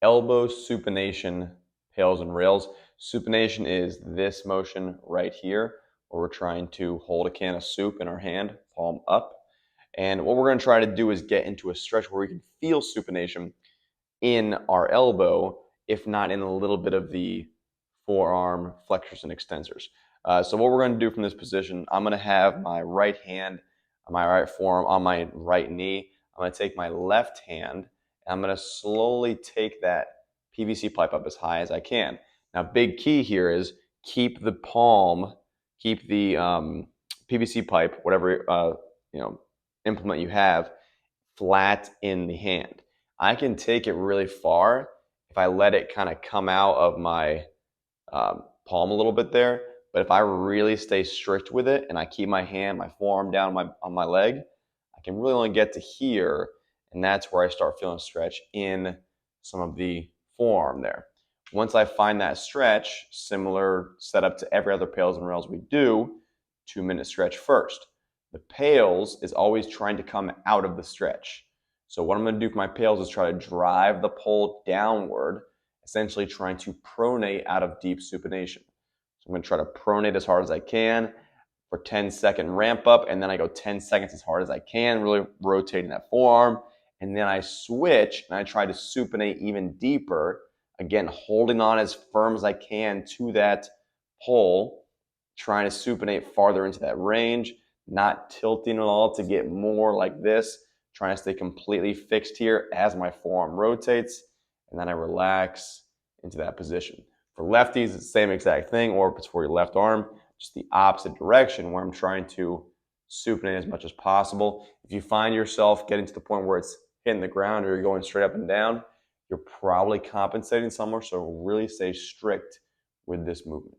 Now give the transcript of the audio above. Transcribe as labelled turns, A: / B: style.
A: elbow supination, pails and rails. Supination is this motion right here, where we're trying to hold a can of soup in our hand, palm up. And what we're going to try to do is get into a stretch where we can feel supination in our elbow, if not in a little bit of the forearm flexors and extensors. So what we're going to do from this position, I'm going to have my right hand, my right forearm on my right knee. I'm going to take my left hand, and I'm going to slowly take that PVC pipe up as high as I can. Now, big key here is keep the palm, keep the PVC pipe, whatever implement you have, flat in the hand. I can take it really far if I let it kind of come out of my palm a little bit there. But if I really stay strict with it and I keep my hand, my forearm down on my leg, I can really only get to here. And that's where I start feeling stretch in some of the forearm there. Once I find that stretch, similar setup to every other pails and rails we do, 2-minute stretch first. The pails is always trying to come out of the stretch. So what I'm going to do for my pails is try to drive the pole downward, essentially trying to pronate out of deep supination. So I'm going to try to pronate as hard as I can for 10-second ramp up, and then I go 10 seconds as hard as I can, really rotating that forearm. And then I switch and I try to supinate even deeper, again, holding on as firm as I can to that pole, trying to supinate farther into that range, not tilting at all to get more like this, trying to stay completely fixed here as my forearm rotates, and then I relax into that position. For lefties, it's the same exact thing, or if it's for your left arm, just the opposite direction where I'm trying to supinate as much as possible. If you find yourself getting to the point where it's hitting the ground or you're going straight up and down, you're probably compensating somewhere, so really stay strict with this movement.